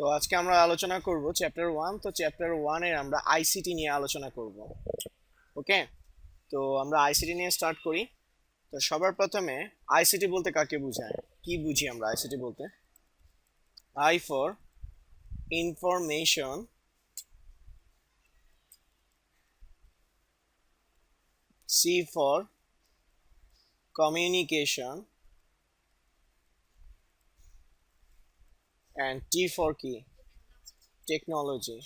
তো আজকে আমরা আলোচনা করব চ্যাপ্টার 1। তো চ্যাপ্টার 1 এর আমরা আইসিটি নিয়ে আলোচনা করব। ওকে, তো আমরা আইসিটি নিয়ে স্টার্ট করি। তো সবার প্রথমে আইসিটি বলতে কাকে বোঝায়, কি বুঝি আমরা আইসিটি বলতে? I for information, C for communication, and T for কি? টেকনোলজি।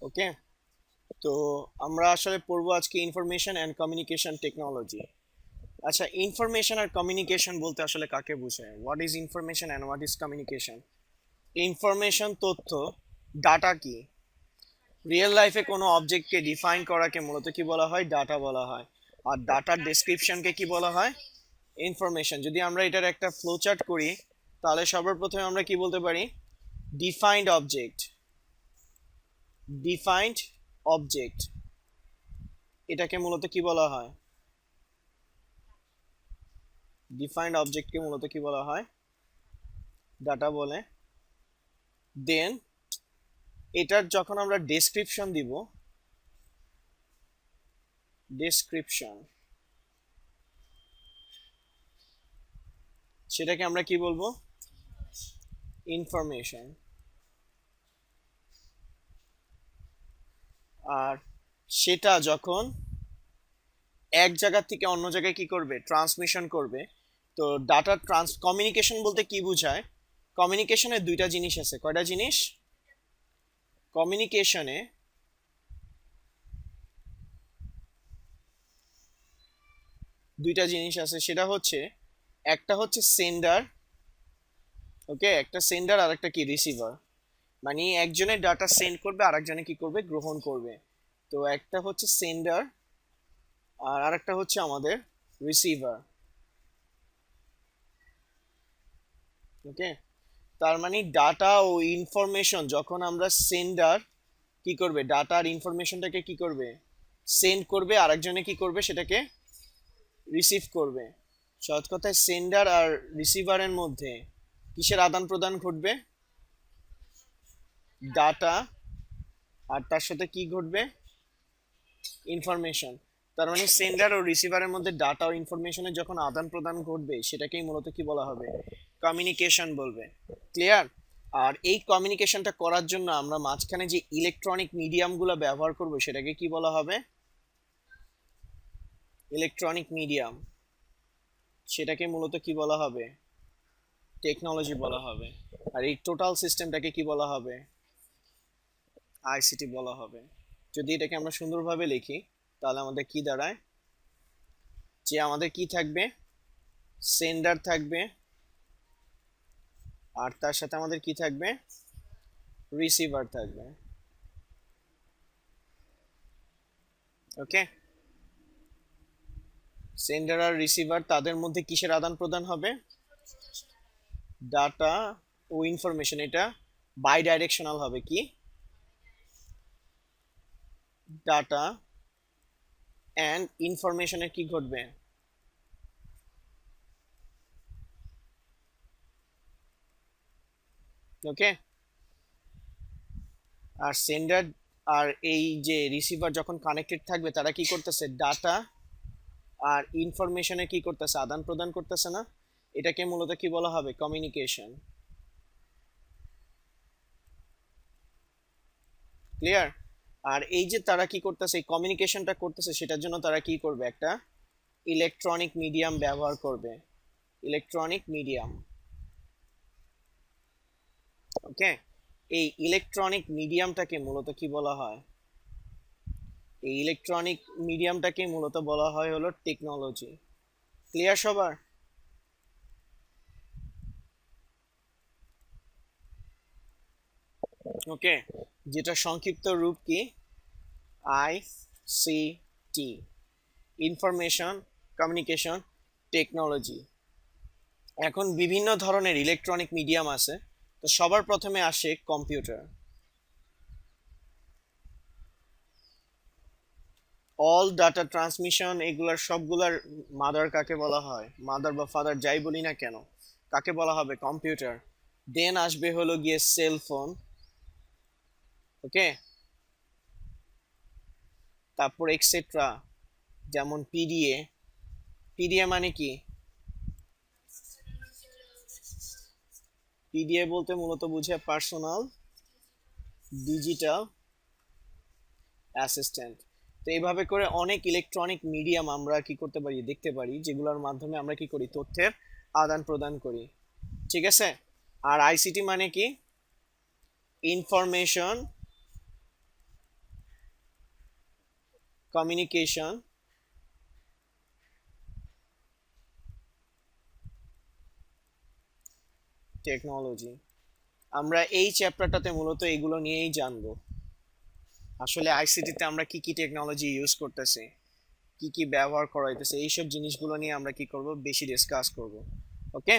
ওকে, তো আমরা আসলে পড়বো আজকে ইনফরমেশন অ্যান্ড কমিউনিকেশন টেকনোলজি। আচ্ছা, ইনফরমেশন আর কমিউনিকেশন বলতে আসলে কাকে বোঝায়? What is information and what is communication? Information তথ্য, ডাটা কি? রিয়েল লাইফে কোনো অবজেক্টকে ডিফাইন করাকে মূলত কি বলা হয়? ডাটা বলা হয়। আর ডাটার ডেসক্রিপশনকে কি বলা হয়? ইনফরমেশন। যদি আমরা এটার একটা ফ্লো চার্ট করি, তাহলে সবার প্রথমে আমরা কি বলতে পারি? ডিফাইন্ড অবজেক্ট, ডিফাইন্ড অবজেক্ট, এটাকে মূলত কি বলা হয়? ডিফাইন্ড অবজেক্টকে মূলত কি বলা হয়? ডাটা বলে। দেন এটার যখন আমরা ডেসক্রিপশন দিব, ডেসক্রিপশন, সেটাকে আমরা কি বলবো? ইনফরমেশন। আর সেটা যখন এক জায়গা থেকে অন্য জায়গায় কি করবে? ট্রান্সমিশন করবে। তো ডাটা কমিউনিকেশন বলতে কি বোঝায়? কমিউনিকেশনে দুইটা জিনিস আছে। কয়টা জিনিস? কমিউনিকেশনে দুইটা জিনিস আছে, সেটা হচ্ছে, একটা হচ্ছে সেন্ডার, ওকে, একটা সেন্ডার আর একটা কি? রিসিভার। মানে একজনে ডাটা সেন্ড করবে আর একজনে কি করবে? গ্রহণ করবে। তো একটা হচ্ছে সেন্ডার আর আরেকটা হচ্ছে আমাদের রিসিভার। ওকে, তার মানে ডাটা ও ইনফরমেশন যখন আমরা সেন্ডার কি করবে? ডাটা আর ইনফরমেশনটাকে কি করবে? সেন্ড করবে, আরেকজনে কি করবে? সেটাকে রিসিভ করবে। সহজ কথায় সেন্ডার আর রিসিভারের মধ্যে কিসের আদান প্রদান ঘটবে? ডাটা, আর তার সাথে কি ঘটবে? ইনফরমেশন। তার মানে সেন্ডার ও রিসিভারের মধ্যে ডাটা ও ইনফরমেশনের যখন আদান প্রদান ঘটবে, সেটাকেই মূলত কি বলা হবে? কমিউনিকেশন বলবে। ক্লিয়ার? আর এই কমিউনিকেশনটা করার জন্য আমরা মাঝখানে যে ইলেকট্রনিক মিডিয়ামগুলো ব্যবহার করব, সেটাকে কি বলা হবে? Electronic medium. সেটাকে মূলত কি বলা হবে? টেকনোলজি বলা হবে। আর এই টোটাল সিস্টেমটাকে কি বলা হবে? আইসিটি বলা হবে। যদি এটাকে আমরা সুন্দরভাবে লিখি, তাহলে আমাদের কি দাঁড়ায়? যে আমাদের কি থাকবে? সেন্ডার থাকবে, আর তার সাথে আমাদের কি থাকবে? রিসিভার থাকবে। ওকে, সেন্ডার আর রিসিভার, তাদের মধ্যে কিসের আদান প্রদান হবে? ডাটা ও ইনফরমেশন। এটা বাই ডাইরেকশনাল হবে। কি? ডাটা অ্যান্ড ইনফরমেশনের কি ঘটবে? ওকে, আর সেন্ডার আর এই যে রিসিভার যখন কানেক্টেড থাকবে, তারা কি করতেছে? ডাটা আর ইনফরমেশনে কি করতেছে? আদান প্রদান করতেছে না? এটাকে মূলত কি বলা হবে? কমিউনিকেশন। ক্লিয়ার? আর এই যে তারা কি করতেছে, এই কমিউনিকেশনটা করতেছে, সেটার জন্য তারা কি করবে? একটা ইলেকট্রনিক মিডিয়াম ব্যবহার করবে। Electronic medium. ওকে, এই ইলেকট্রনিক মিডিয়ামটাকে মূলত কি বলা হয়? এই ইলেকট্রনিক মিডিয়ামটাকে মূলত বলা হয় হলো টেকনোলজি। ক্লিয়ার সবার? ওকে, যেটা সংক্ষিপ্ত রূপ কি? I C T, information communication technology. এখন বিভিন্ন ধরনের ইলেকট্রনিক মিডিয়াম আছে। তো সবার প্রথমে আসে কম্পিউটার। অল ডাটা ট্রান্সমিশন, এগুলার সবগুলার মাদার কাকে বলা হয়? মাদার বা ফাদার যাই বলি না কেন, কাকে বলা হবে? কম্পিউটার। দেন আসবে হলো গিয়ে সেল ফোন, ওকে, তারপর এক্সেট্রা, যেমন পিডিএ। পিডিএ মানে কি? পিডিএ বলতে মূলত বুঝে পার্সোনাল ডিজিটাল অ্যাসিস্ট্যান্ট। তো এইভাবে করে অনেক ইলেকট্রনিক মিডিয়াম আমরা কি করতে পারি, দেখতে পারি, যেগুলোর মাধ্যমে আমরা কি করি, তথ্যের আদান প্রদান করি। ঠিক আছে। আর আইসিটি মানে কি? Information communication technology. আমরা এই চ্যাপ্টারটাতে মূলত এগুলো নিয়েই জানবো। আসলে আইসিটিতে আমরা কি কি টেকনোলজি ইউজ করতেছি, কি কি ব্যবহার করা হইতেছে, এইসব জিনিসগুলো নিয়ে আমরা কি করব, বেশি ডিসকাস করব। ওকে।